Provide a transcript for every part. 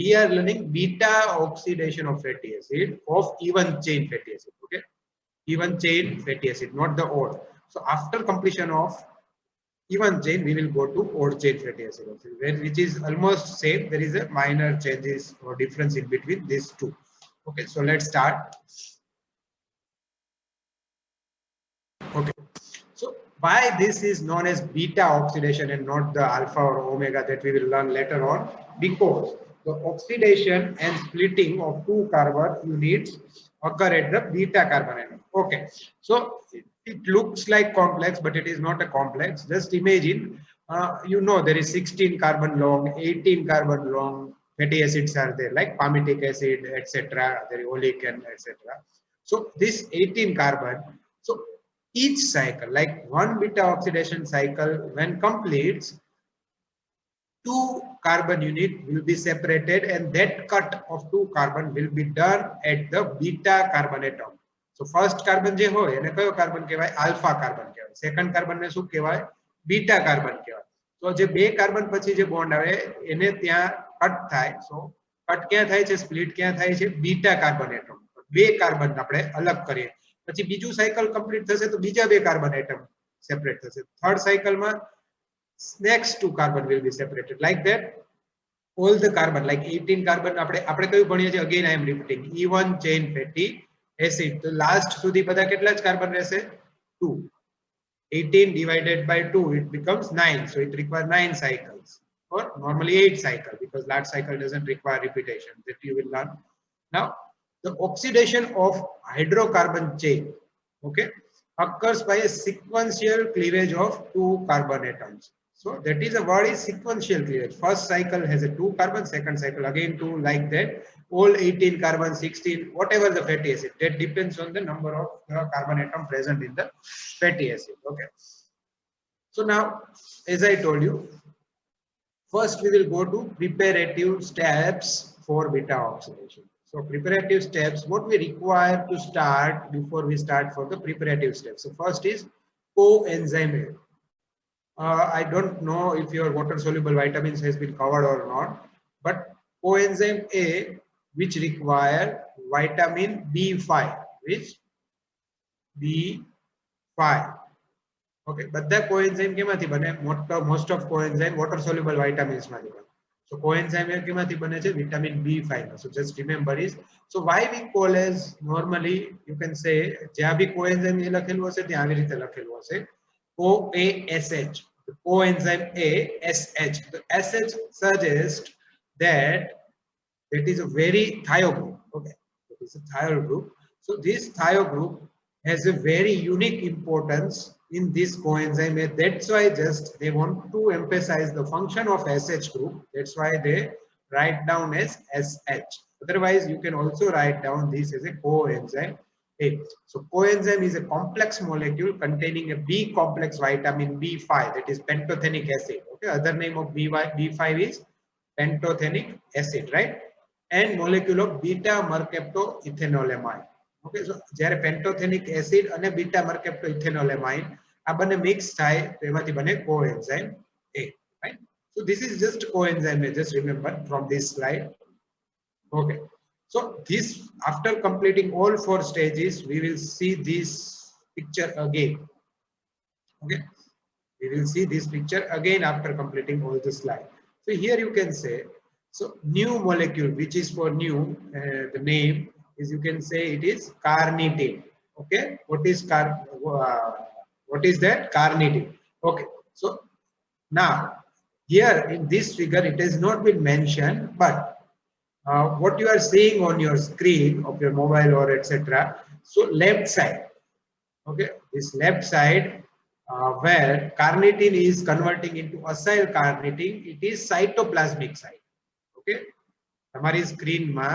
We are learning beta oxidation of fatty acid of even chain fatty acid. Okay, even chain fatty acid, not the odd. So after completion of even chain, we will go to odd chain fatty acid, which is almost same. There is a minor changes or difference in between these two. Okay, so let's start. Okay, so why this is known as beta oxidation and not the alpha or omega that we will learn later on? Because the oxidation and splitting of two carbon units occur at the beta carbon atom. Okay, so it looks like complex, but it is not a complex. Just imagine, you know, there is 16 carbon long, 18 carbon long fatty acids are there, like palmitic acid, etc. There is oleic and etc. So this 18 carbon. So each cycle, like one beta oxidation cycle, when completes, two carbon unit will be separated, and that cut of two carbon will be done at the beta carbon atom. So first carbon je hoy એને કયો carbon કહેવાય? Alpha carbon કહેવાય. Second carbon ને શું કહેવાય? Beta carbon કહેવાય. તો જે બે કાર્બન પછી જે બોન્ડ આવે એને ત્યાં કટ થાય. સો કટ ક્યાં થાય છે? સ્પ્લિટ ક્યાં થાય છે? Beta carbon atom. બે કાર્બન આપણે અલગ કરીએ. પછી બીજું સાયકલ કમ્પ્લીટ થશે તો બીજા બે કાર્બન એટમ સેપરેટ થશે. થર્ડ સાયકલમાં next two carbon will be separated. Like that, all the carbon, like 18 carbon, આપણે કયું ભણીએ છીએ? Again I am repeating, even chain fatty acid. તો last સુધી બધા કેટલા જ કાર્બન રહેશે? 2. 18 divided by 2, it becomes 9. So it requires 9 cycles, or normally 8 cycles, because last cycle doesn't require repetition, that you will learn. Now, the oxidation of hydrocarbon chain, okay, occurs by a sequential cleavage of two carbon atoms. So that is a word is sequential cleavage. First cycle has a 2 carbon, second cycle again 2, like that. All 18 carbon, 16, whatever the fatty acid, that depends on the number of the carbon atom present in the fatty acid. Okay. So now, as I told you, first we will go to preparative steps for beta oxidation. So preparative steps, what we require to start before we start for the preparative steps. So first is coenzyme A. I don't know if your water soluble vitamins has been covered or not, but coenzyme A, which require vitamin B5, which B5. Okay, બધા coenzyme કેમાંથી બને? Most of coenzyme water soluble vitamins માંથી બને. So coenzyme કેમાંથી બને છે? Vitamin B5. So just remember is, so why we call as normally you can say જ્યાં બી coenzyme એ લખેલું હશે ત્યાં આવી રીતે લખેલું હશે CoASH. The coenzyme A, SH. The SH suggests that that is a very thiol group. Okay, it is a thiol group. So this thiol group has a very unique importance in this coenzyme A. That's why just they want to emphasize the function of SH group. That's why they write down as SH. Otherwise, you can also write down this as a coenzyme A. So coenzyme is a complex molecule containing a B complex vitamin B5, that is pantothenic acid. Okay, other name of B5 is pantothenic acid, right? And molecule of beta mercaptoethanolamine. Okay, so જ્યારે pantothenic acid અને beta mercaptoethanolamine આ બંને mix થાય તો એમાંથી બને coenzyme A, right? So this is just coenzyme A, just remember from this slide. Okay, so this, after completing all 4 stages, we will see this picture again. Okay, we will see this picture again after completing all the slide. So here you can say, so new molecule, which is for new, the name is, you can say it is carnitine. Okay, what is that? Carnitine. Okay, so now here in this figure it has not been mentioned, but what you are seeing on your screen of your mobile or etc. So left side, okay, this left side, where carnitine is converting into acyl carnitine, it is cytoplasmic side. Okay, તમારી સ્ક્રીનમાં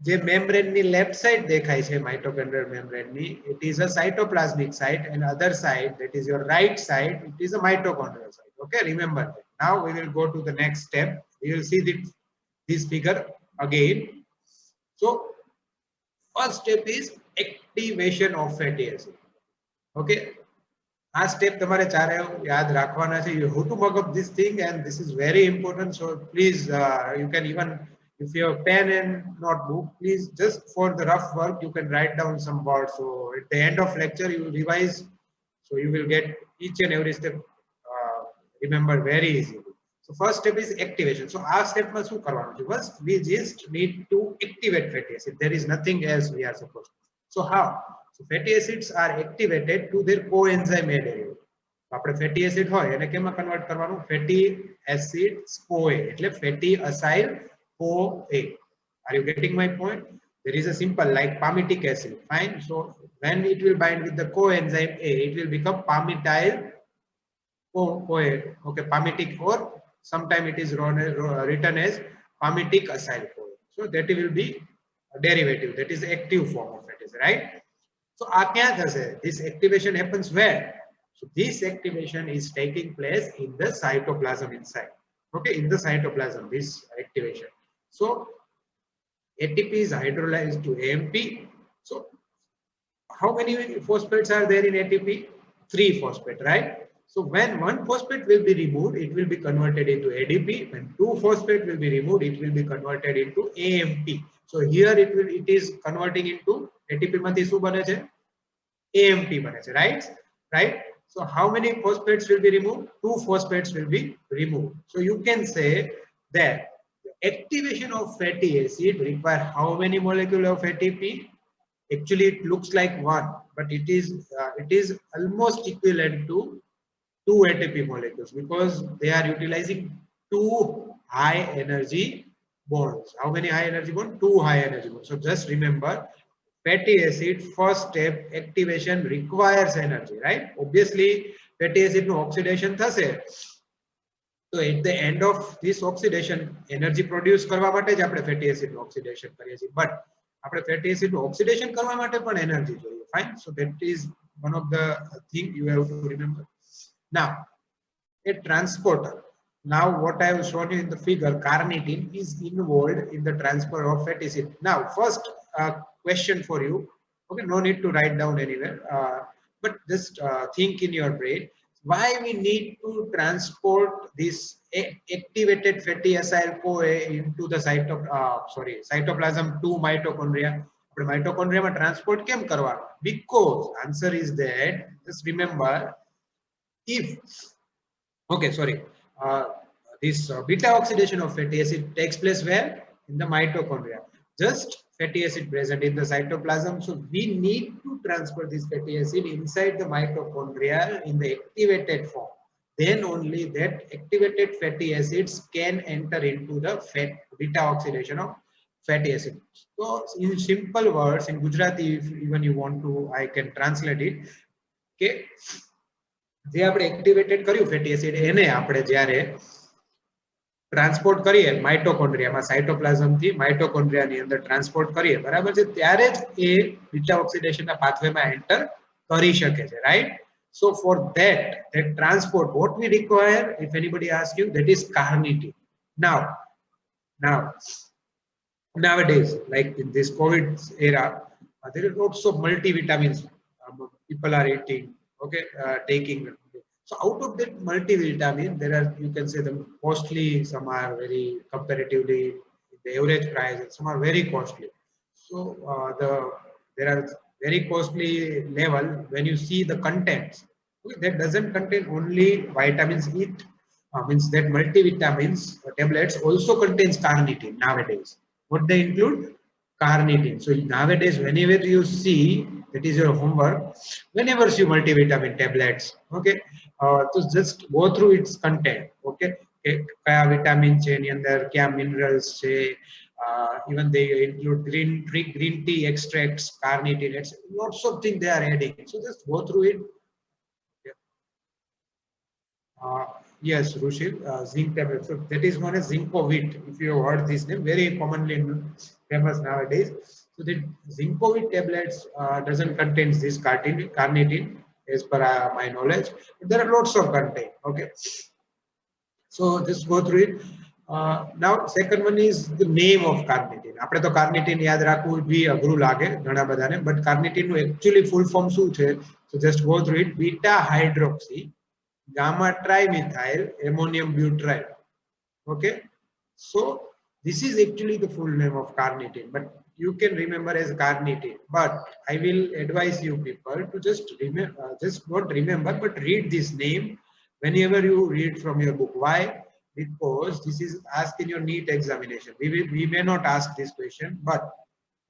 જે membrane ની left side દેખાય છે માઇટોકોન્ડ્રિયલ membrane ની, it is a cytoplasmic side, and other side, that is your right side, it is a mitochondrial side. Okay, remember that. Now we will go to the next step. We will see this figure again. So first step is activation of fatty acid. Okay, આ step તમારે ચારે યાદ રાખવાના છે. You have to mug up this thing and this is very important. So please, you can even, if you have pen and notebook, please just for the rough work, you can write down some words. So at the end of lecture, you will revise. So you will get each and every step remember very easily. So first step is activation. So our step માં શું કરવાનું છે? First, we just need to activate fatty acid. There is nothing else we are supposed to. So how? So fatty acids are activated to their coenzyme A derivative. આપણે fatty acid હોય એને કેમાં convert કરવાનું? Fatty acids CoA એટલે fatty acyl CoA. Are you getting my point? There is a simple like palmitic acid. Fine. So when it will bind with the coenzyme A, it will become palmityl CoA. Okay, palmitic, or sometimes it is written as palmitic acyl CoA. So that will be a derivative. That is active form of fatty acid, right? So this activation happens where? So this activation is taking place in the cytoplasm inside. Okay, in the cytoplasm, this activation. So ATP is hydrolyzed to AMP. So how many phosphates are there in ATP? 3 phosphate, right? So when one phosphate will be removed, it will be converted into ADP. When 2 phosphate will be removed, it will be converted into AMP. So here it is converting into ATP માંથી શું બને છે? AMP બને છે, right? So how many phosphates will be removed? 2 phosphates will be removed. So you can say that the activation of fatty acid require how many molecules of ATP? Actually, it looks like one, but it is almost equivalent to 2 ATP molecules because they are utilizing 2 high energy bonds. How many high energy bonds? 2 high energy bonds. So just remember, fatty acid first step activation requires energy, right? Obviously fatty acid no oxidation thase. So at the end of this oxidation, energy produce કરવા માટે જ આપણે fatty acid નું oxidation કરીએ છીએ. But આપણે fatty acid નું oxidation કરવા માટે પણ energy જોઈએ. Fine. So that is one of the thing you have to remember. Now, a transporter. Now, what I have shown you in the figure, carnitine is involved in the transfer of fatty acid. Now, first question for you. Okay, no need to write down anywhere, but just think in your brain. Why we need to transport this activated fatty acyl CoA into the cytoplasm to mitochondria? Mitochondria માં transport કેમ કરવા? Because answer is that, just remember, if this beta oxidation of fatty acid takes place where? In the mitochondria. Just fatty acid present in the cytoplasm, so we need to transfer this fatty acid inside the mitochondria in the activated form. Then only that activated fatty acids can enter into the beta oxidation of fatty acid. So in simple words, in Gujarati, if even you want to, I can translate it. Okay, જે આપણે activated કર્યું fatty acid એને આપણે જ્યારે transport કરીએ માઇટોકોન્ડ્રિયામાં, cytoplasm થી માઇટોકોન્ડ્રિયાની અંદર transport કરીએ, બરાબર છે, ત્યારે જ એ બીટા ઓક્સિડેશનના પાથવેમાં એન્ટર કરી શકે છે, right? So for that transport, what we require, if anybody asks you, that is carnitine. Now nowadays, like in this COVID era, there are lots of multivitamins people are eating. Okay, taking. So out of that multivitamin, there are, you can say, them costly, some are very comparatively the average price, and some are very costly. So there are very costly level when you see the contents. Okay, that doesn't contain only vitamins. It means that multivitamins tablets also contains carnitine nowadays. What they include? Carnitine. So nowadays, whenever you see, that is your homework, whenever you multivitamin tablets, okay, so just go through its content. Okay, kaya vitamin છે એની અંદર, kya minerals છે, even they include green tea extracts, carnitine, it's lots of things they are adding. So just go through it. Yes, Rushil, zinc tablets. So that is known as Zincovit. If you have heard this name, very commonly famous nowadays. So the Zincovit tablets doesn't contain this carnitine, as per my knowledge. But there are lots of content. Okay. So just go through it. Now second one is the name of carnitine. આપણે તો carnitine યાદ રાખવું બી અઘરું લાગે ઘણા બધાને, but carnitine નું actually full form શું છે? So just go through it. Beta hydroxy gamma trimethyl ammonium butyric. Okay, so this is actually the full name of carnitine, but you can remember as carnitine. But I will advise you people to just remember, just not remember, but read this name whenever you read from your book. Why? Because this is asked in your NEET examination. We may not ask this question, but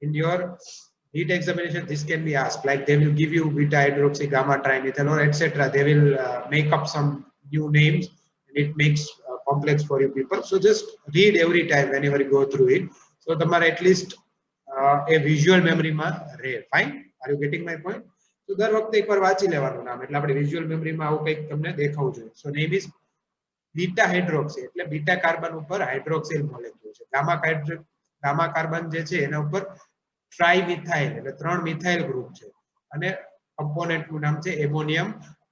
in your NEET examination this can be asked. Like they will give you beta hydroxy gamma trimethyl or etc. They will make up some new names and it makes complex for you people. So just read every time whenever you go through it. So તમારે at least a visual memory માં રહે. Fine? Are you getting my point? So દર વખતે એકવાર વાંચી લેવાનું નામ એટલે આપણે visual memory માં આવું કંઈક તમને દેખાવું જોઈએ. So name is beta hydroxy એટલે beta કાર્બન ઉપર હાઇડ્રોક્સિલ મોલેક્યુલ છે. ગામા કાર્બન જે છે એના ઉપર ટ્રાઇમિથાઇલ એટલે 3 મિથાઇલ ગ્રુપ છે અને કમ્પોનેન્ટ નું નામ છે ammonium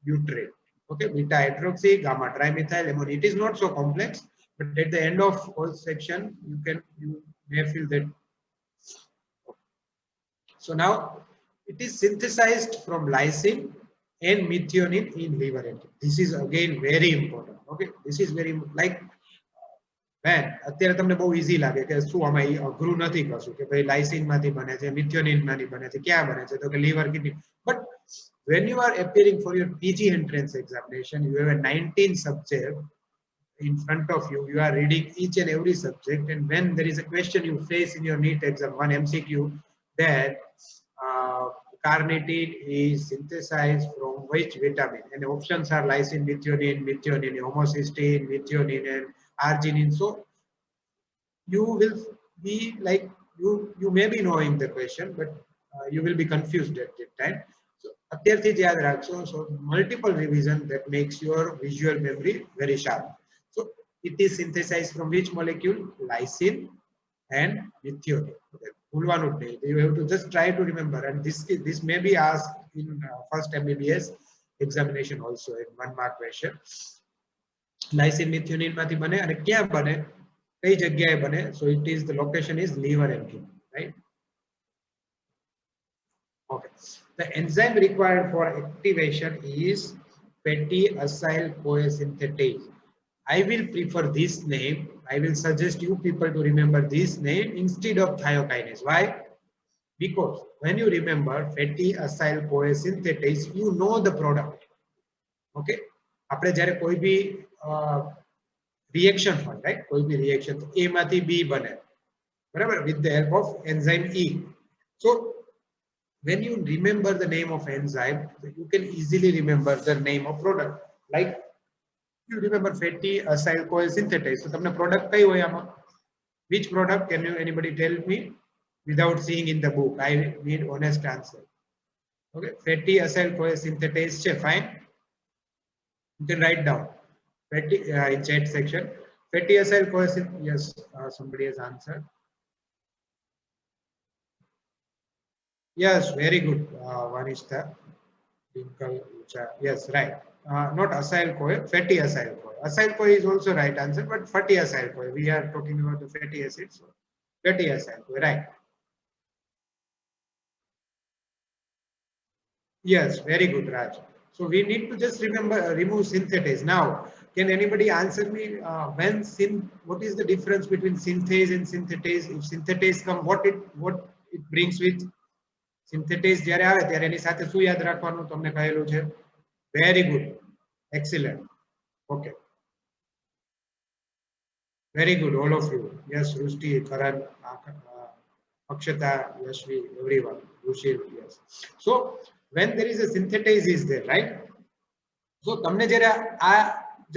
બ્યુટ્રેટ. Okay, beta hydroxy gamma trimethyl ammonium. It is not so complex, but at the end of all section you may feel that. So now it is synthesized from lysine and methionine in liver enzyme. This is again very important. Okay, this is very like man અત્યારે તમને બહુ easy લાગે કે શું આમાં અઘરું નથી કશું કે ભાઈ લાઇસિન માંથી બને છે, મિથિયોનિન માંથી બને છે, ક્યાં બને છે તો કે liver kidney. But when you are appearing for your PG entrance examination, you have a 19 subject in front of you. You are reading each and every subject, and when there is a question you face in your NEET exam, one MCQ, that carnitine is synthesized from which vitamin? And the options are lysine, methionine, homocysteine, methionine, and arginine. So you will be like you may be knowing the question, but you will be confused at that time. So અત્યારથી જ યાદ રાખશો. So multiple revision that makes your visual memory very sharp. So it is synthesized from which molecule? Lysine and methionine. Okay, ભૂલવાનું જ નહીં. You have to just try to remember, and this may be asked in first MBBS examination also in 1 mark question. Lysine methionine માંથી બને અને ક્યાં બને, કઈ જગ્યાએ બને? So it is, the location is liver and kidney, right? Okay, the enzyme required for activation is fatty acyl CoA synthetase. I will prefer this name. I will suggest you people to remember this name instead of thiokinase. Why? Because when you remember fatty acyl CoA synthetase, you know the product. Okay, આપણે જ્યારે કોઈ બી reaction હોય, right? કોઈ બી reaction તો A માંથી B બને, બરાબર, with the help of enzyme E. So when you remember the name of enzyme, you can easily remember the name of product. Like you remember fatty acyl CoA synthetase. So તમને product કઈ હોય આમાં? Which product? Can you anybody tell me without seeing in the book? I need honest answer. Okay, fatty acyl CoA synthetase છે. Fine, you can write down fatty in chat section. Fatty acyl CoA synthetase. Yes, somebody has answered. Yes, very good, Vanishta. Yes, right. Not acyl CoA, fatty acyl CoA. Acyl CoA is also right answer, but fatty acyl CoA. We are talking about the fatty acids. So fatty acyl CoA, right? Yes, very good, Raj. So we need to just remember remove synthetase. Now, can anybody answer me what is the difference between synthase and synthetase? If synthetase come, what it brings with? Synthetase જ્યારે આવે ત્યારે એની સાથે શું યાદ રાખવાનું તમને કહેલું છે? Very good, excellent. Okay, very good, all of you. Yes, Rusti, Karan, Akshata, Yashvi, everyone, Rushil, yes. So when there is a synthetase is there, right? So તમને જ્યારે આ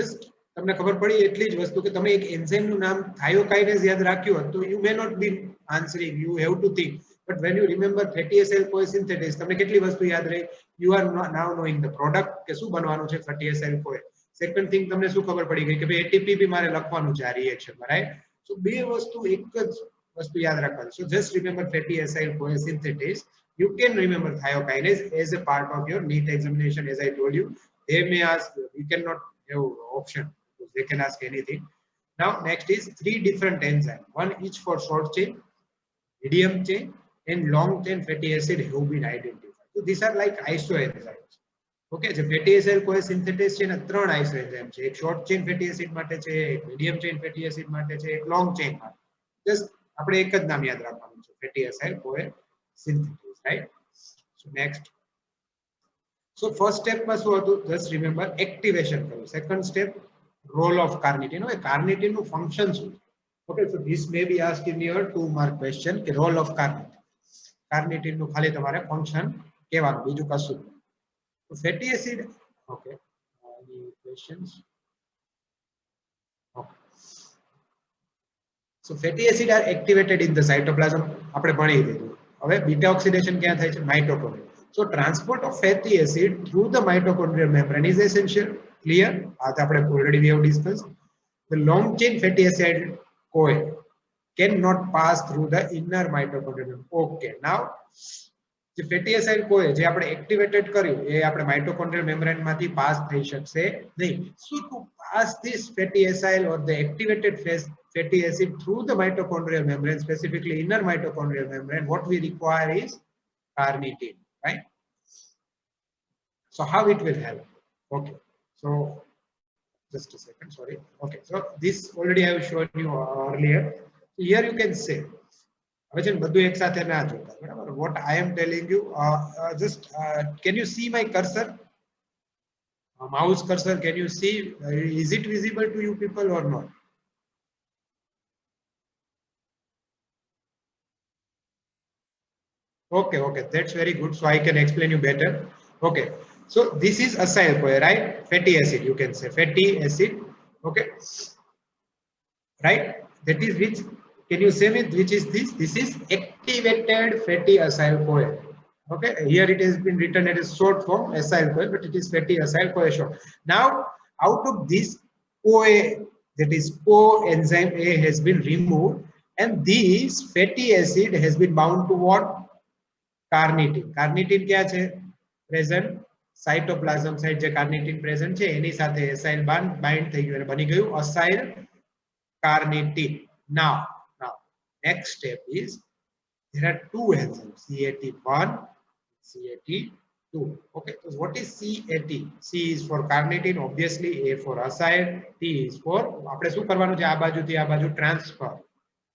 just તમને ખબર પડી એટલી જ વસ્તુ કે તમે એક એન્ઝાઇમ નું નામ થાયોકાઇનેઝ યાદ રાખ્યું હોત તો you may not be answering, you have to think. But when you remember fatty acyl CoA synthetase, તમને કેટલી વસ્તુ યાદ રહી? You are now knowing the product કે શું બનવાનું છે fatty acyl CoA. Second thing, તમને શું ખબર પડી ગઈ કે ભાઈ ATP બી મારે લખવાનું છે આ રિએક્શન માં, રાઈટ? So બે વસ્તુ એક જ વસ્તુ યાદ રાખવાની. So just remember fatty acyl CoA synthetase. You can remember thiokinase as a part of your NEET examination. As I told you, they may ask, you cannot have option because they can ask anything. Now next is three different enzymes, one each for short chain, medium chain and long chain fatty acid have been identified. So these are like isoenzymes. Okay, જે fatty acid કોઈ synthesis છે ને ત્રણ isoenzyme છે, એક short chain fatty acid માટે છે, એક medium chain fatty acid માટે છે, એક long chain માટે. Just આપણે એક જ નામ યાદ રાખવાનું છે, fatty acid કોઈ synthesis, right? So next. So first step માં શું હતું? Just remember activation કરવું. Second step role of carnitine. હવે carnitine નું function શું છે? Okay, so this may be asked in your 2-mark question કે role of carnitine. Carnitine નું ખાલી તમારે function કહેવાનું, બીજું કશું. So fatty acid, okay. Any questions? Okay. So fatty acid are activated in the cytoplasm. આપણે ભણી દીધું. હવે beta oxidation ક્યાં થાય છે? Mitochondria. So transport of fatty acid through the mitochondrial membrane is essential. Clear? As આપણે already we have discussed. The long chain fatty acid CoA cannot pass through the inner mitochondrial membrane. Okay. Now જે fatty acid કોઈ જે આપણે activated કર્યું એ આપણે માઇટોકોન્ડ્રિયલ membrane માંથી pass થઈ શકશે નહીં. So to pass this fatty acid or the activated fatty acid through the mitochondrial membrane, specifically inner mitochondrial membrane, what we require is carnitine, right? So how it will help? Okay, so just a second, sorry. Okay, so this already I have shown you earlier. Here you can say what I am telling you, just can you see my cursor, mouse cursor? Can you see, is it visible to you people or not? Okay, okay, that's very good, so I can explain you better. Okay, so this is acyl CoA, right? Fatty acid, you can say fatty acid. Okay, right, that is which, can you say me which is this? This is activated fatty acyl CoA. Okay, here it has been written as a short form acyl CoA, but it is fatty acyl CoA short. Now out of this CoA, that is coenzyme A has been removed, and this fatty acid has been bound to what? Carnitine. Carnitine क्या છે? Present cytoplasm side જે carnitine present છે એની સાથે acyl bind થઈ ગયું અને બની ગયું acyl carnitine. Now next step is there are two enzymes, CAT1, CAT2. Okay, so what is CAT? C is for carnitine, obviously. A for acyl. T is for આપણે શું કરવાનું છે? આ બાજુથી આ બાજુ transfer,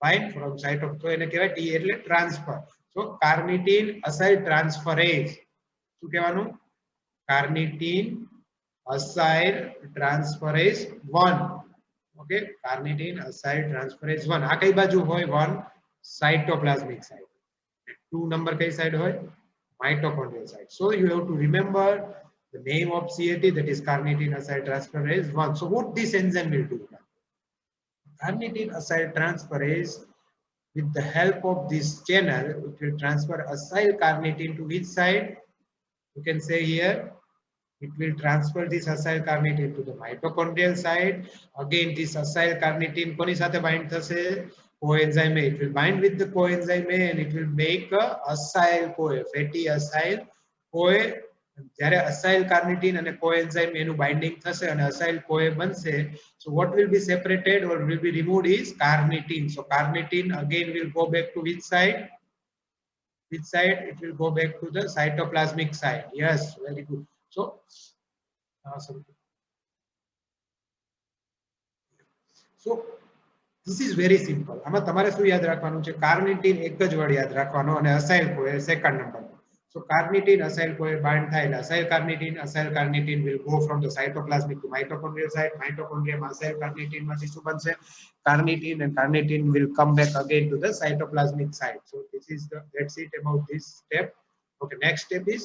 right? From cytoplasm, તો એને કહેવાય T એટલે transfer. So carnitine acyl transferase. શું કહેવાનું? Carnitine acyl transferase 1. Okay, carnitine acyl transferase 1. આ કઈ બાજુ હોય? 1 cytoplasmic side. 2 number kay side hoy? Mitochondrial side. So you have to remember the name of CAT, that is carnitine acyl transferase 1. So what this enzyme will do? Carnitine acyl transferase, with the help of this channel, it will transfer acyl carnitine to which side? You can say here it will transfer this acyl carnitine to the mitochondrial side. Again this acyl carnitine koni સાથે bind થશે? Coenzyme A. It will bind with the coenzyme A and it will make a acyl CoA, fatty acyl CoA. જ્યારે acyl carnitine અને coenzyme A નું binding થશે અને acyl CoA બનશે, so what will be separated or will be removed is carnitine. So carnitine again will go back to which side? Which side? It will go back to the cytoplasmic side. Yes, very good. So this is very simple. આમાં તમારે શું યાદ રાખવાનું છે? કાર્નિટીન એક જ word યાદ રાખવાનો અને અસાઇલ CoA second number. So carnitine acyl CoA bind થાય એટલે acyl carnitine will go from the cytoplasmic to mitochondrial side. Mitochondrium acyl carnitine માંથી શું બનશે? Carnitine, and carnitine will come back again to the cytoplasmic side. So this is that's it about this step. Okay, next step is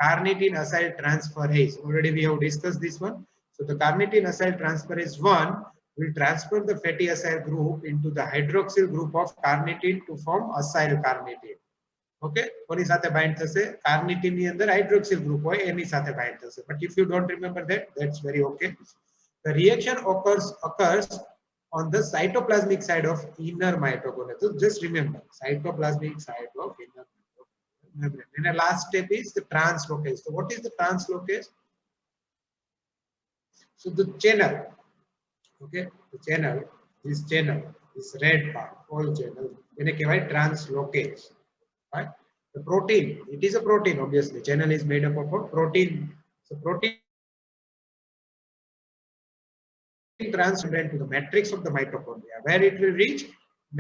carnitine acyl transferase. Already we have discussed this one. So the carnitine acyl transferase 1 will transfer the fatty acyl group into the hydroxyl group of carnitine to form acyl carnitine. Okay, કોની સાથે bind થશે? Carnitine ની અંદર hydroxyl group હોય એની સાથે bind થશે. But if you don't remember that, that's very okay. The reaction occurs on the cytoplasmic side of inner mitochondria. So just remember, cytoplasmic side of inner mitochondria. And the last step is the translocase. So what is the translocase? So the channel, okay, the channel this channel, this red part, all channel, એને કહેવાય translocase, right? The protein, it is a protein, obviously. Channel is made up of a protein. So protein transmembrane to the matrix of the mitochondria, where it will reach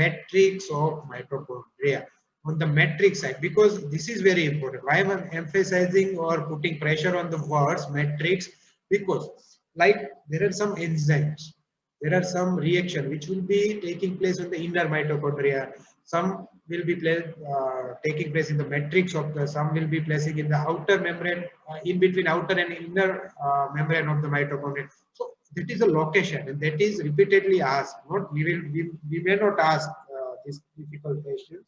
matrix of mitochondria on the matrix side, because this is very important. Why am I emphasizing or putting pressure on the words matrix? Because like there are some enzymes, there are some reaction which will be taking place on the inner mitochondria, some will be taking place in the matrix of the, some will be placing in the outer membrane, in between outer and inner membrane of the mitochondria. So that is a location, and that is repeatedly asked. Not we may not ask this difficult question,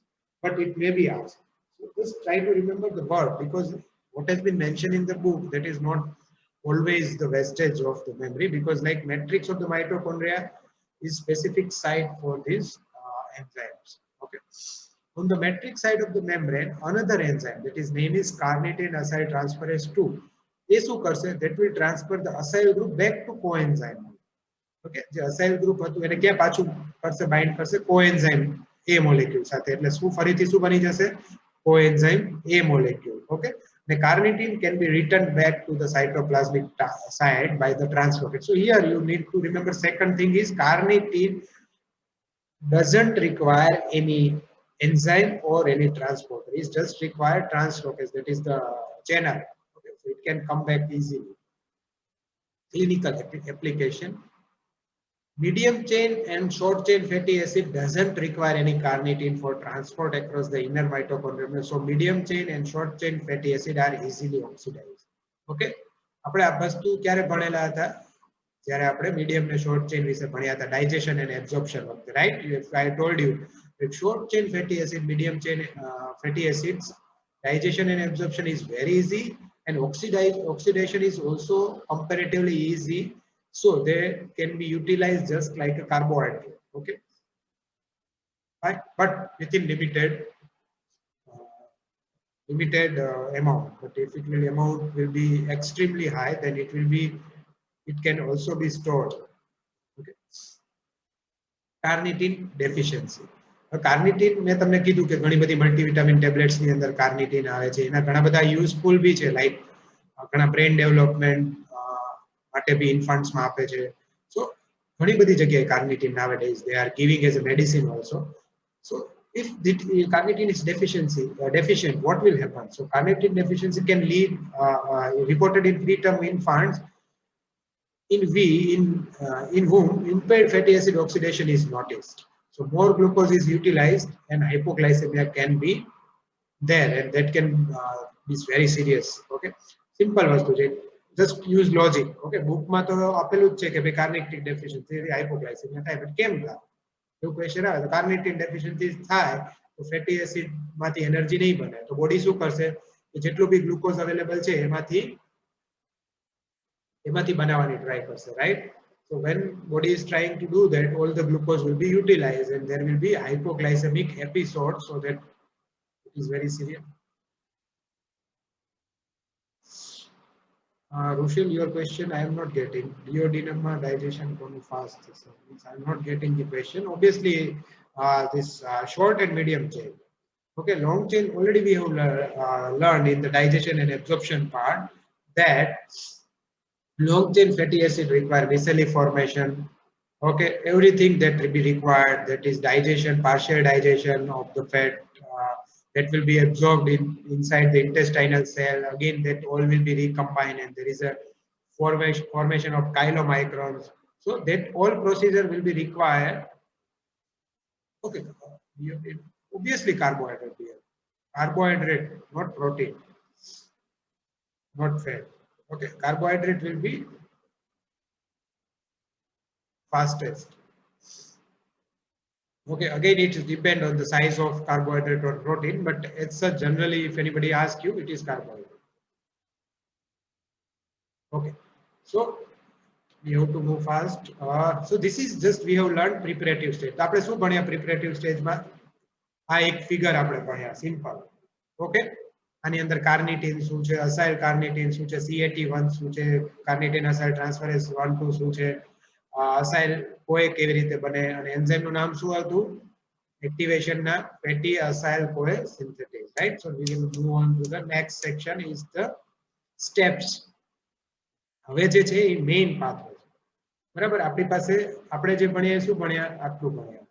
but it may be asked. So just try to remember the word, because what has been mentioned in the book, that is not always the vestige of the memory, because like matrix of the mitochondria is specific site for these enzymes. Okay. On the matrix side of the membrane, another enzyme that is name is carnitine acyltransferase 2. એ શું કરશે? That will transfer the acyl group back to coenzyme. Okay, જે acyl group હતું એને ક્યાં પાછું કરશે? Bind કરશે coenzyme A molecule સાથે. એટલે શું ફરીથી શું બની જશે? Coenzyme A molecule. Okay. The carnitine can be returned back to the cytoplasmic side by the translocase. So here you need to remember, second thing is carnitine doesn't require any enzyme or any transporter. It just require translocase, that is the channel. Okay, so it can come back easily. Clinical application. Medium chain and short chain fatty acid doesn't require any carnitine for transport across the inner mitochondrium. So medium chain and short chain fatty acid are easily oxidized. Okay, આપણે આ વસ્તુ ક્યારે ભણેલા હતા? જ્યારે આપણે medium and short chain વિશે ભણ્યા હતા, digestion and absorption વખતે, right? If I told you that short chain fatty acid, medium chain fatty acids, digestion and absorption is very easy, and oxidation is also comparatively easy. So they can be utilized just like a carbohydrate. Okay, right? But within limited amount. But if it will amount will be extremely high, then it can also be stored. Okay. Carnitine deficiency. કાર્નિટીન મેં તમને કીધું કે ઘણી બધી multivitamin tablets ની અંદર કાર્નિટીન આવે છે, એના ઘણા બધા યુઝફુલ બી છે, લાઈક ઘણા બ્રેન ડેવલપમેન્ટ માટે બી ઇન્ફન્ટ્સ માં આપે છે. સો ઘણી બધી જગ્યાએ કાર્નિટીન nowadays they are giving as a medicine also. So if the carnitine is deficient, what will happen? So carnitine deficiency can lead reported in preterm infants in whom impaired fatty acid oxidation is noticed. So more glucose is utilized and hypoglycemia can be there, and that can be very serious. Okay, simple vastu છે, just use logic. Okay, book માં તો આપેલું જ છે કે ભાઈ કાર્નિટીન deficiency હાઇપોગ્લાયસેમિયા થાય, but કેમ થાય એવું ક્વેશ્ચન આવે. તો કાર્નિટીન ડેફિશિયન્સી થાય તો ફેટી એસિડ માંથી એનર્જી નહીં બને, તો બોડી શું કરશે કે જેટલું બી ગ્લુકોઝ અવેલેબલ છે એમાંથી બનાવવાની ટ્રાય કરશે, right? So when body is trying to do that, all the glucose will be utilized and there will be hypoglycemic episode, so that it is very serious. Rushil, your question I am not getting. Duodenum digestion going fast. So I am not getting the question. Obviously, this short and medium chain. Okay, long chain already we have learned in the digestion and absorption part that long chain fatty acid require micelle formation. Okay, everything that will be required, that is digestion, partial digestion of the fat, that will be absorbed inside the intestinal cell. Again, that all will be recombined and there is a formation of chylomicrons. So that all procedure will be required. Okay, obviously carbohydrate here. Carbohydrate, not protein, not fat. Okay, carbohydrate will be fastest. Okay, again it depends on the size of carbohydrate or protein, but it's a generally, if anybody asks you, it is carbohydrate. Okay, so we have to move fast. So this is just we have learned preparative stage. આપણે શું ભણ્યા preparative stage માં? આ એક figure આપણે ભણ્યા, simple. Okay, આની અંદર કાર્નિટીન શું છે, અસાઇલ કાર્નિટીન શું છે, CAT1 શું છે, કાર્નિટીન અસાઇલ ટ્રાન્સફરેઝ 1 2 શું છે, અસાઇલ કોએ કેવી રીતે બને અને એન્ઝાઇમ નું નામ શું હતું એક્ટિવેશન ના fatty acyl CoA synthetase right so we will move on to the next section is the steps હવે જે છે એ મેઇન પાથવે છે બરાબર આપણી પાસે આપણે જે ભણ્યા શું ભણ્યા આટલું ભણ્યા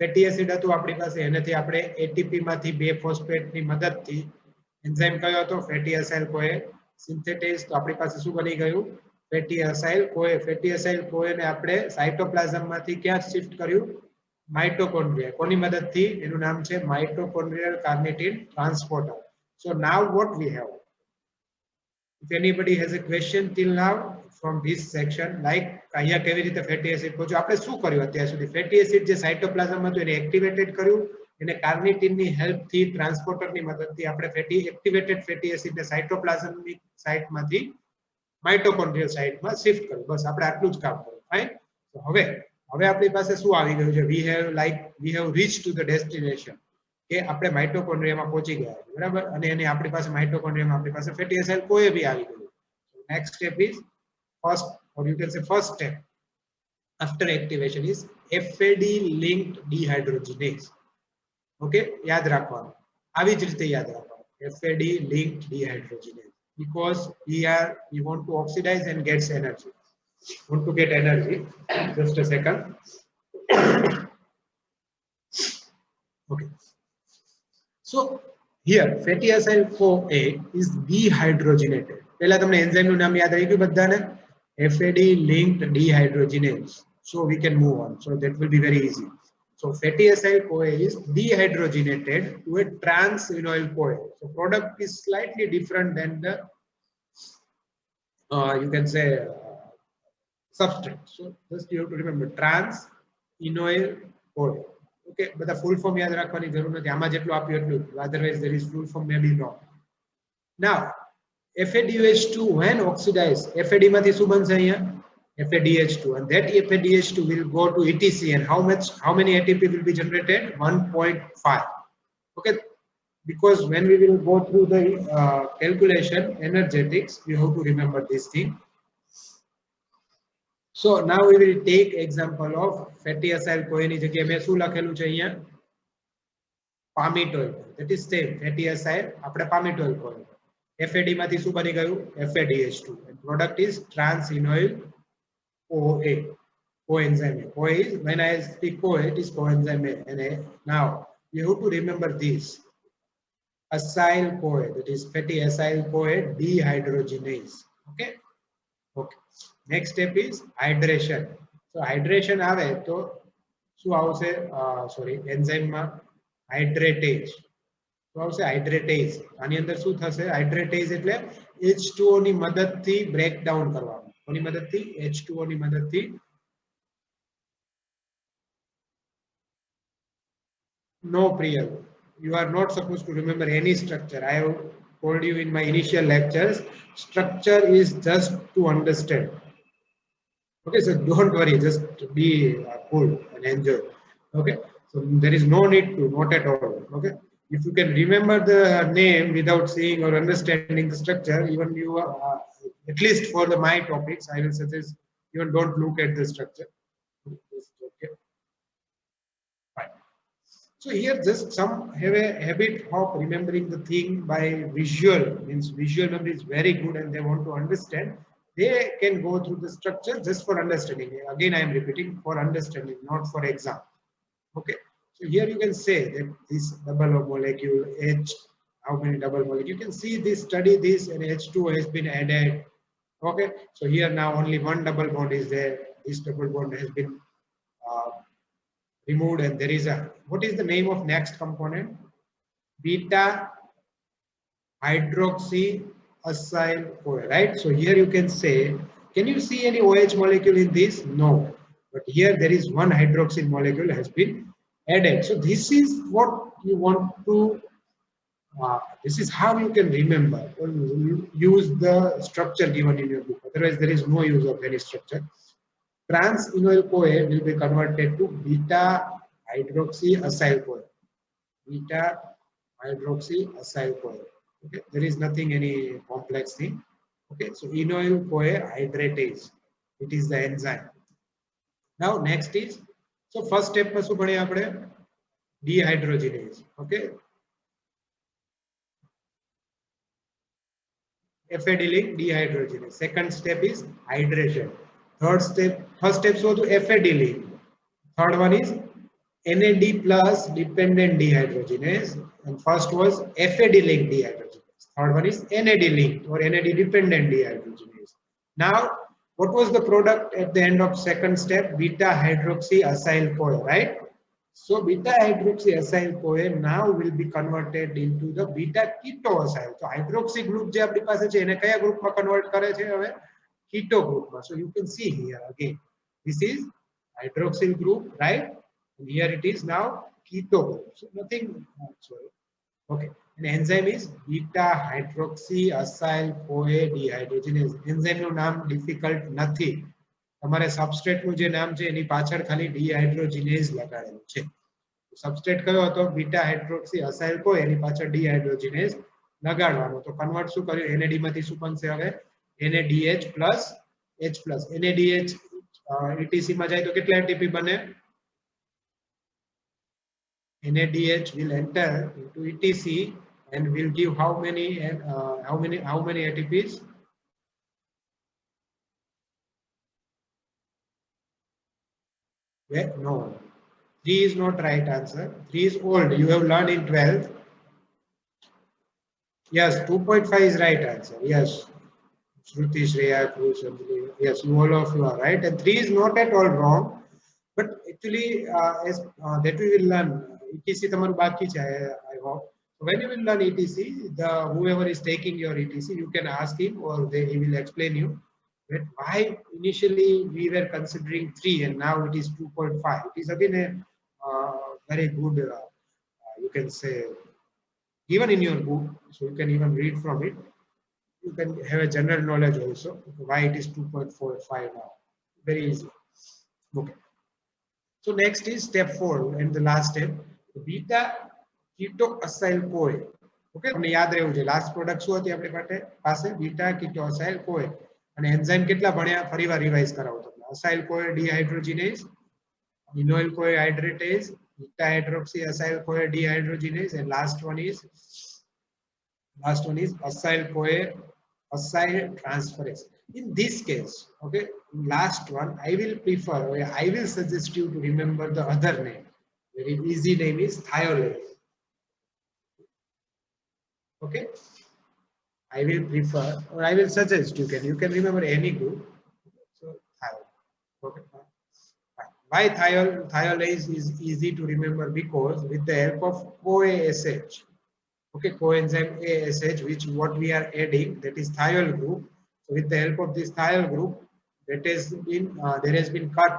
ફેટી એસિડ હતું આપણી પાસે એનાથી આપણે એટીપી માંથી બે ફોસ્ફેટ ની મદદથી એન્ઝાઇમ કયો હતો ફેટી અસાઇલ કોએ સિન્થેટેઝ તો આપણી પાસે શું બની ગયું ફેટી અસાઇલ કોએ ને આપણે સાયટોપ્લાઝમ માંથી ક્યાં શિફ્ટ કર્યું માઇટોકોન્ડ્રિયા કોની મદદથી એનું નામ છે mitochondrial carnitine transporter so now what we have if anybody has a question till now from this section like અહીંયા કેવી રીતે ફેટી એસિડ પહોંચ્યો આપણે શું કર્યું અત્યાર સુધી ફેટી એસિડ જે સાયટોપ્લાઝમ હતું એને એક્ટિવેટેડ કર્યું એને કાર્નિટિન ની હેલ્પ થી ટ્રાન્સપોર્ટર ની મદદથી આપણે ફેટી એક્ટિવેટેડ ફેટી એસિડ ને સાયટોપ્લાઝમ ની સાઇટ માંથી માઇટોકોન્ડ્રિયલ સાઇટ માં શિફ્ટ કર્યું બસ આપણે આટલું જ કામ કર્યું ફાઇન તો હવે આપણી પાસે શું આવી ગયું છે we have reach to the destination કે આપણે માઇટોકોન્ડ્રિયામાં પહોંચી ગયા બરાબર અને એને આપણી પાસે માઇટોકોન્ડ્રિયામાં આપણી પાસે ફેટી એસિડ કોઈ બી આવી ગયું next step is first or you can say first step after activation is FAD linked dehydrogenase okay યાદ રાખવાનું આવી જ રીતે યાદ રાખવાનું FAD linked dehydrogenase because we want to oxidize and gets energy want to get energy just a second okay so here fatty acyl CoA is dehydrogenated પહેલા તમને enzyme નું નામ યાદ આવી ગયું બધાને FAD linked dehydrogenase so we can move on so that will be very easy so fatty acyl CoA is dehydrogenated to a trans-enoyl CoA so product is slightly different than the you can say substrate so just you have to remember trans-enoyl CoA okay but the full form યાદ રાખવાની જરૂર નથી આમાં જેટલું આપ્યું એટલું otherwise there is full form may be wrong now FADH2 when oxidized FAD માંથી શું બનશે અહીંયા FADH2 and that FADH2 will go to ETC and how many ATP will be generated 1.5 okay because when we will go through the calculation energetics you have to remember this thing so now we will take example of fatty acyl CoA ની જગ્યાએ મેં શું લખેલું છે અહીંયા પામિટોઇલ that is same fatty acyl આપણે પામિટોઇલ કહ્યું FAD માંથી શું બની ગયું FADH2 and product is trans-enoyl CoA coenzyme A CoA is when I speak CoA it is coenzyme A and now you have to remember this acyl CoA that is fatty acyl CoA dehydrogenase okay okay next step is hydration so hydration આવે તો શું આવશે sorry enzyme માં hydratase શું આવશે hydratase આની અંદર શું થશે hydratase એટલે H2O ની મદદથી બ્રેક ડાઉન કરવાનું કોની મદદથી H2O ની મદદથી no Priyal you are not supposed to remember any structure I have told you in my initial lectures structure is just to understand okay so don't worry just be cool and enjoy okay so there is no need to not at all okay if you can remember the name without seeing or understanding the structure even you at least for my topics I will suggest even don't look at the structure okay fine so here just some have a habit of remembering the thing by visual means visual memory is very good and they want to understand they can go through the structure just for understanding again I am repeating for understanding not for exam okay so here you can say that this double molecule H how many double molecule you can see this study this and H2 has been added okay so here now only one double bond is there this double bond has been removed and there is a what is the name of next component beta hydroxy acyl CoA right so here you can say can you see any OH molecule in this no but here there is one hydroxyl molecule has been added so this is what you want to this is how you can remember or use the structure given in your book otherwise there is no use of any structure trans-enoyl CoA will be converted to beta hydroxy acyl CoA beta hydroxy acyl CoA okay there is nothing any complex thing okay so enoyl CoA hydratase It is the enzyme. Now next is, so first step માં શું ભણ્યા આપણે? Dehydrogenase. Okay, FAD-link dehydrogenase. Second step is hydration. First step was to FAD-link. Third one is NAD plus dependent dehydrogenase, and first was FAD-link dehydrogenase. Third one is NAD-linked or NAD dependent dehydrogenase. Now, what was the product at the end of second step? Beta hydroxy acyl CoA, right? So beta hydroxy acyl CoA now will be converted into the beta keto acyl. So hydroxy group je apni પાસે છે એને કયા ગ્રુપમાં convert કરે છે હવે? Keto ગ્રુપમાં. So you can see here again, this is hydroxyl group, right? And here it is now keto group. So nothing, sorry. Okay, and enzyme is beta hydroxy acyl CoA dehydrogenase. Enzyme નું નામ difficult નથી. તમારે substrate નું જે નામ છે એની પાછળ ખાલી dehydrogenase લગાડેલું છે. સબસ્ટ્રેટ કયો હતો? બીટા હાઇડ્રોક્સી અસાઇલ CoA, એની પાછળ dehydrogenase લગાડવાનો. તો કન્વર્ટ શું કર્યું? NAD માંથી શું બનશે હવે? NADH plus H plus. NADH ETC માં જાય તો કેટલા ATP બને? NADH will enter into ETC and will give how many ATPs? No, 3 is not right answer. 3 is old. You have learned in 12th. Yes, 2.5 is right answer. Yes, Shruti, Shreya, Krush, yes, you all of you are right. And 3 is not at all wrong. But actually, as that we will learn. ETC તમારું બાકી છે, I hope. So when you will learn ETC, whoever is taking your ETC, you can ask him or he will explain you that why initially we were considering 3 and now it is 2.5. It is again a very good, you can say, even in your book, so you can even read from it. You can have a general knowledge also why it is 2.45 now. Very easy. Okay. So next is step 4 and the last step, beta keto acyl CoA. Okay, તમને યાદ રહેવું છે last product શું હતી આપણી પાસે? Beta keto acyl CoA. અને enzyme કેટલા ભણ્યા? ફરીવાર રિવાઇઝ કરાવું તમને. અસાઇલ CoA dehydrogenase, enoyl CoA hydratase, beta hydroxy acyl CoA dehydrogenase, and last one is acyl CoA acyl transferase. In this case, okay, last one I will prefer, or I will suggest you to remember the other name. Very easy name is thiolase. Okay, I will prefer, or I will suggest, you can remember any group. So thiol. Okay, why thiolase is easy to remember? Because with the help of CoASH, okay, coenzyme ASH, which what we are adding, that is thiol group. So with the help of this thiol group, that has been there has been cut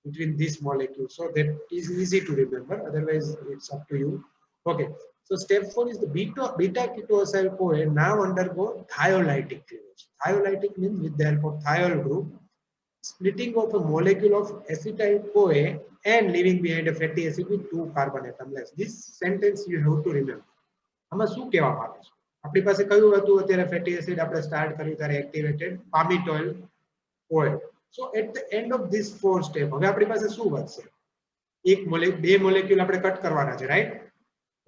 between this molecule, so that is easy to remember. Otherwise, it's up to you. Okay, so step 4 is the beta keto acyl CoA now undergo thiolytic cleavage. Thiolytic means with the help of thiol group, splitting of a molecule of acetyl CoA and leaving behind a fatty acid with 2 carbon atom less. This sentence you have to remember. આમાં શું કહેવા માંગે છે? આપણી પાસે કયું હતું અત્યારે ફેટી એસિડ આપણે સ્ટાર્ટ કર્યું ત્યારે activated palmitoyl oil. So at the end of this 4 step હવે આપણી પાસે શું વધશે? બે મોલેક્યુલ આપણે કટ કરવાના છે, રાઈટ?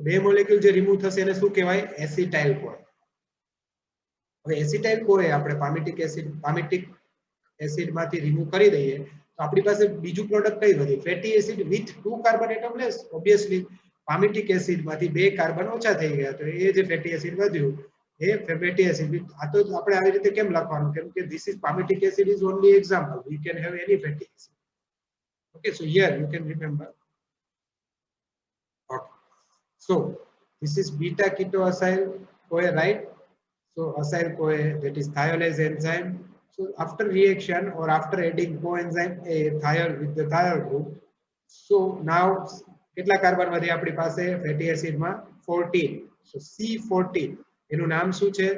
બે મોલેક્યુલ જે રિમૂવ થશે એને શું કહેવાય? Acetyl CoA. હવે એસિટાઇલ CoA આપણે પામિટિક એસિડ માંથી રિમૂવ કરી દઈએ તો આપણી પાસે બીજું પ્રોડક્ટ કઈ વધી? Fatty acid with 2 carbon atom less. Obviously palmitic acid માંથી 2 કાર્બન ઓછા થઈ ગયા તો એ જે ફેટી એસિડ વધ્યું એ ફેટી એસિડ. આ તો આપણે આવી રીતે કેમ લખવાનું? કેમ કે this is palmitic acid is only example, we can have any fatty acid. Okay, so here you can remember. Okay, so this is beta keto acyl CoA, right? So acyl CoA, that is thiolase enzyme. So after reaction or after adding coenzyme A thiol with the thiol group, so now કેટલા carbon વધે આપણી પાસે fatty acid માં? 14. So C14 એનું નામ શું છે?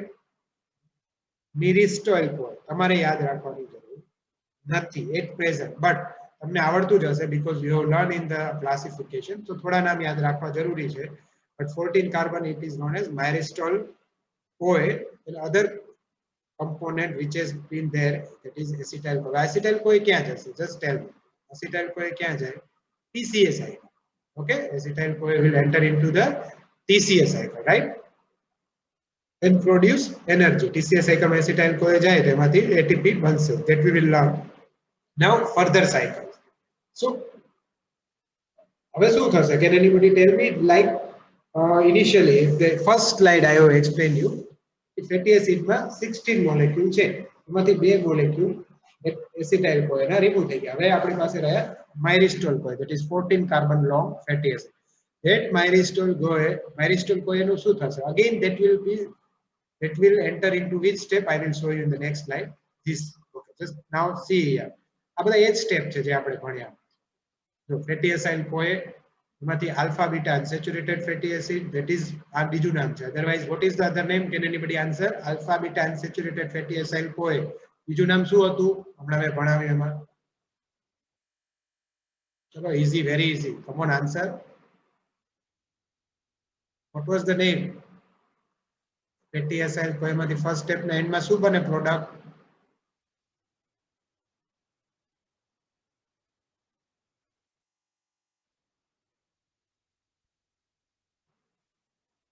મિરિસ્ટોઇલ CoA. તમારે યાદ રાખવાની જરૂર નથી એટ પ્રેઝન્ટ, બટ તમને આવડતું જ હશે because you have learned in the classification. So થોડા નામ યાદ રાખવા જરૂરી છે. But 14 carbon, it is known as myristoyl CoA. And other component which has been there, that is acetyl CoA. Acetyl CoA kya jase? Just tell me. Acetyl CoA kya jaye? TCA cycle. Okay, acetyl CoA will enter into the TCA cycle, right? And produce energy. TCA cycle માં acetyl CoA જાય તેમાંથી ATP બનશે. That we will learn. Now further cycles. So હવે શું થશે? Can anybody tell me? Like initially, the first slide I have explained you. Fatty acid માં 16 molecule છે. એમાંથી 2 molecule acetyl CoA ના remove થઈ ગયા. હવે આપણી પાસે રહ્યા myristoyl CoA, that is 14 carbon long fatty acid. That myristoyl CoA નું શું થશે? Again that will enter into which step? I will show you in the next slide. This. Okay, just now see here. આ બધા એ જ step છે જે આપણે ભણ્યા. So fatty acyl CoA એમાંથી alpha beta unsaturated fatty acid, that is આ બીજું નામ છે. Otherwise what is the other name? Can anybody answer? Alpha beta unsaturated fatty acyl CoA બીજું નામ શું હતું? હમણાં મેં ભણાવ્યું એમાં. ચલો easy, very easy. Come on, answer. What was the name? Fatty acyl CoA માંથી first step ના end માં શું બને product?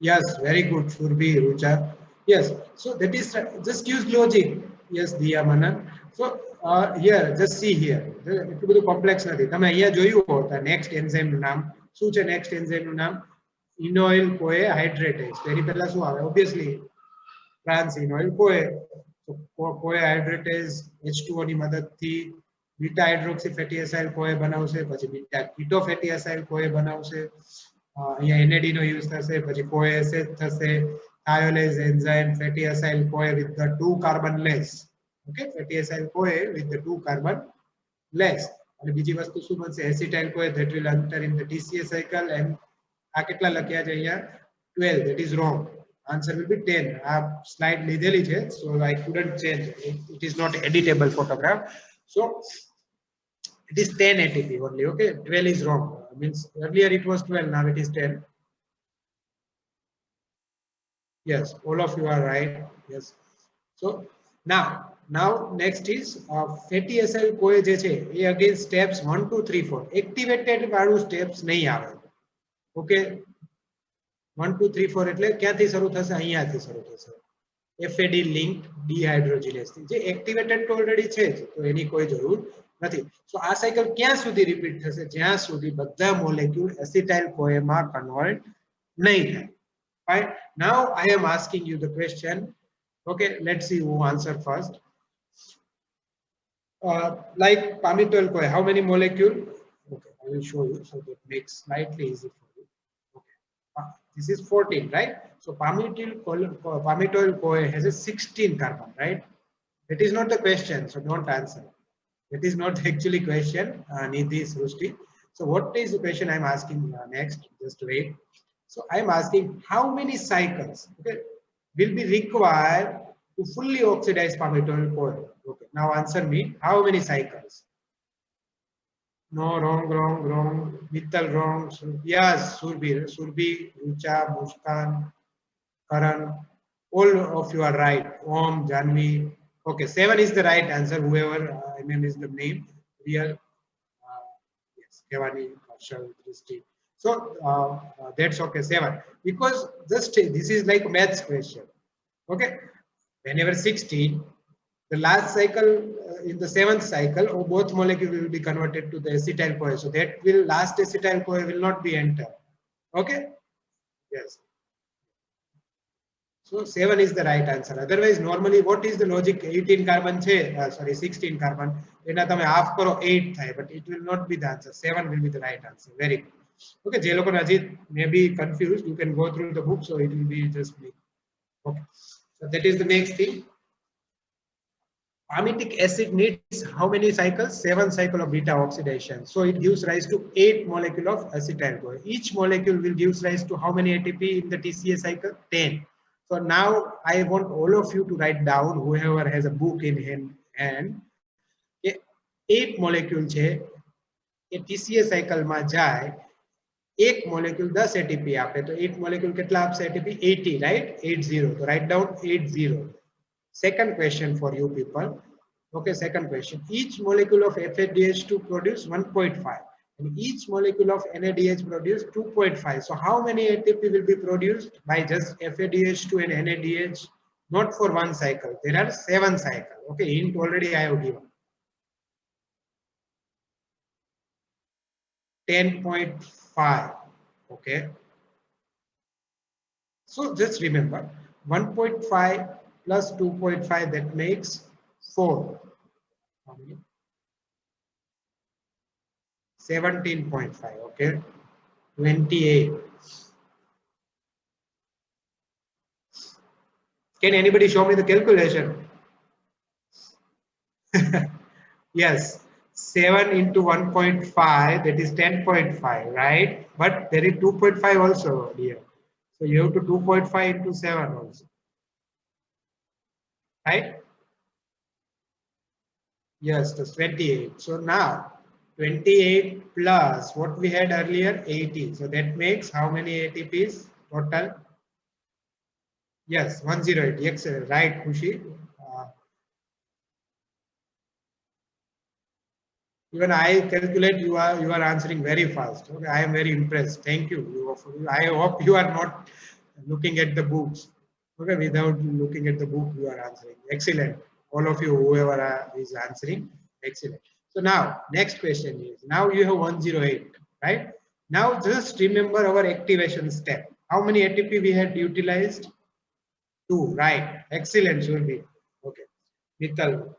Yes, very good, Shurbi, Rucha. Yes, so that is just use logic. Yes, Diya Manan. So here, just see here. એટલું બધું complex નથી. તમે અહીંયા જોયું હોત next enzyme નું નામ. શું છે next enzyme નું નામ? Enoyl CoA hydratase. તેની પહેલા શું આવે? Obviously, trans enoyl CoA. So CoA hydratase H2O ની મદદથી beta hydroxy fatty acyl CoA બનાવશે, પછી beta keto fatty acyl CoA બનાવશે. અહીંયા NAD નો યુઝ થશે, પછી CoASH થશે, thiolase enzyme fatty acyl CoA with the 2 carbon less. Okay, fatty acyl CoA with the 2 carbon less. અને બીજી વસ્તુ શું બનશે? acetyl CoA that will enter in the TCA cycle. And આ કેટલા લખ્યા છે અહીંયા? 12. That is wrong. Answer will be 10. આ slide લીધેલી છે, so I couldn't change. It is not editable photograph. So it is 10 ATP only. Okay, 12 is wrong. Means earlier it was 12, now it is 10. Yes, all of you are right. Yes. So now next is fatty acyl CoA જે છે એ again steps 1 2 3 4 activated વાળું steps નહીં આવે. Okay, 1 2 3 4 એટલે ક્યાંથી શરૂ થશે? અહીંયાથી શરૂ થશે. FAD linked dehydrogenase જે activated તો already છે જ, તો એની કોઈ જરૂર નથી. So આ સાયકલ ક્યાં સુધી રિપીટ થશે? જ્યાં સુધી બધા મોલેક્યુલ એસિટાઇલ CoA માં કન્વર્ટ નહીં થાય. Fine. Now I am asking you the question. Okay, let's see who answer first. Like palmitoyl CoA, how many molecule? Okay, I will show you so that makes slightly easy for you. Okay, this is 14, right? So palmitoyl CoA has a 16 carbon, right? That is not the question, so don't answer. That is not actually question, Nidhi, Srushti. So what is the question I'm asking next? Just wait. So I'm asking how many cycles, okay, will be required to fully oxidize palmitoyl CoA? Okay, now answer me. How many cycles? No, wrong. Mittal, wrong. Yes, Surbi, Rucha, Muskan, Karan. All of you are right. Om, Janvi. Okay, 7 is the right answer. Whoever is the name. Real. Yes, Kevani, Marshall, Christy. So that's okay. 7. Because just this is like maths question. Okay. Whenever 16, the last cycle, in the 7th cycle, both molecules will be converted to the acetyl CoA. So that will last acetyl CoA will not be entered. Okay. Yes. So 7 is the right answer. Otherwise, normally what is the logic? 18 carbon છે, sorry 16 carbon. એના તમે half કરો 8 થાય, but it will not be the answer. 7 will be the right answer. Very good. Okay, જે લોકો હજી may be confused, you can go through the book, so it will be just me. Okay, so that is the next thing. Palmitic acid needs how many cycles? 7 cycle of beta oxidation. So it gives rise to 8 molecule of acetyl CoA. Each molecule will give rise to how many ATP in the TCA cycle? 10. So now I want all of you to write down, whoever has a book in hand, 8 molecule છે એ TCA cycle માં જાય, એક molecule 10 ATP આપે, તો 8 molecule કેટલા આપશે ATP? 80, right? 80. So write down 80. Second question for you people. Okay, second question. Each molecule of FADH2 produce 1.5 and each molecule of NADH produce 2.5. So how many ATP will be produced by just FADH2 and NADH? Not for one cycle. There are 7 cycles. Okay, hint already I have given. 10.5. Okay. So just remember 1.5 plus 2.5, that makes 4. How many? 17.5. Okay. 28. Can anybody show me the calculation? Yes. 7 into 1.5, that is 10.5, right? But there is 2.5 also here. So you have to 2.5 into 7 also. Right? Yes, that's 28. So now 28 plus what we had earlier, 80. So that makes how many ATPs total? Yes, 108. Yes, right, Kushi. Even I calculate, you are answering very fast. Okay, I am very impressed. Thank you. I hope you are not looking at the books. Okay, without looking at the book, you are answering. Excellent. All of you, whoever is answering, excellent. So now, next question is, now you have 108, right? Now just remember our activation step. How many ATP we had utilized? 2, right? Excellent, Shurbi. Okay. Nital.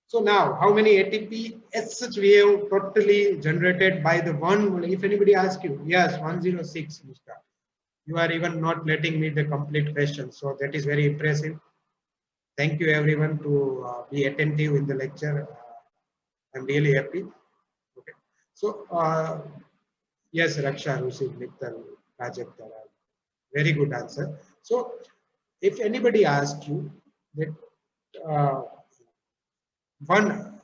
So now, how many ATP as such we have totally generated by the one? If anybody asks you, yes, 106, Mr. You are even not letting me the complete question. So that is very impressive. Thank you everyone to be attentive in the lecture. I'm really happy. Okay. So yes, Raksha, Rusi, Mittal, Rajat, very good answer. So if anybody asks you that uh, one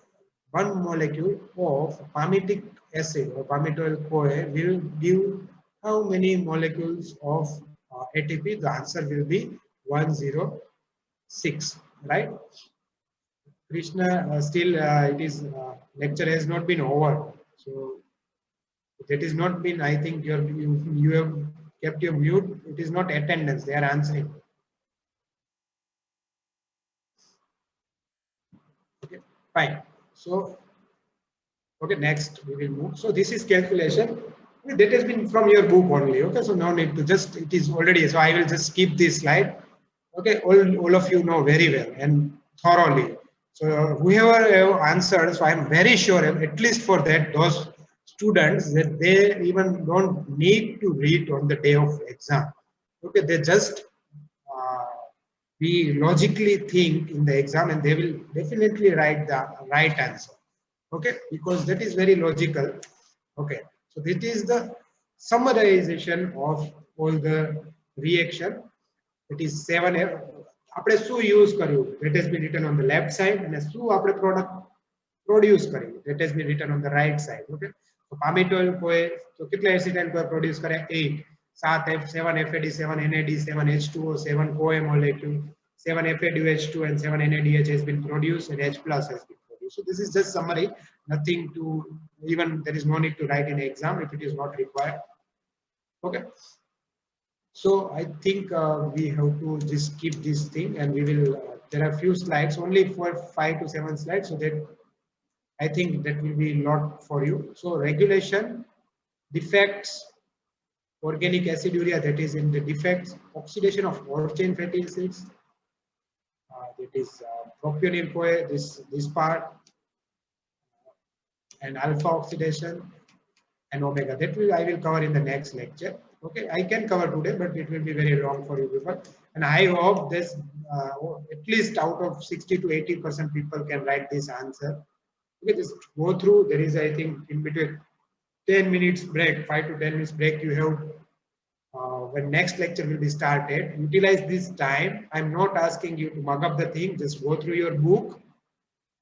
molecule of palmitic acid or palmitoyl-CoA will give how many molecules of ATP? The answer will be 106, right? Krishna, still it is lecture has not been over, so that is not been. I think you have kept your mute. It is not attendance. They are answering. Okay, fine. So okay, next we will move. So this is calculation. That has been from your book only. Okay, so no need to just, it is already. So I will just skip this slide. Okay, all of you know very well and thoroughly. So whoever have answered, so I am very sure, at least for that, those students, that they even don't need to read on the day of exam. Okay, they just we logically think in the exam and they will definitely write the right answer. Okay, because that is very logical. Okay, so this is the summarization of all the reaction. It is 7F. આપણે શું use કર્યું, that has been written on the left side, and શું આપણે product produce કર્યું, that has been written on the right side. Okay, so palmitoyl CoA, so કેટલા acetyl CoA produce કરે? 8. 7 FAD, 7 NAD, 7 H2O, 7 CoA molecule, 7 FADH2 and 7 NADH has been produced and H plus has been produced. So this is just summary, nothing to, even there is no need to write in exam if it is not required. Okay. So I think we have to just keep this thing and we will, there are few slides, only for 5 to 7 slides, so that I think that will be a lot for you. So regulation, defects, organic aciduria, that is in the defects, oxidation of short chain fatty acids, that is propionium CoA, this part, and alpha oxidation and omega. That will I will cover in the next lecture. Okay, I can cover today, but it will be very long for you people. And I hope this at least out of 60 to 80% people can write this answer. Okay, just go through. There is, I think, in between 10 minutes break, 5 to 10 minutes break. You have when next lecture will be started. Utilize this time. I'm not asking you to mug up the thing. Just go through your book.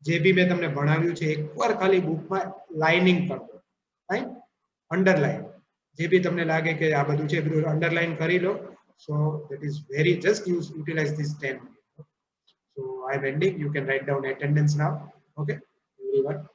જે બી મેં તમને ભણાવ્યું છે એકવાર ખાલી બુકમાં lining કરો, right, underline. જે બી તમને લાગે કે આ બધું છે બધું અંડરલાઇન કરી લો. So that is very, just utilize this 10 minutes. So I'm ending. You can write down attendance now. Okay, everyone.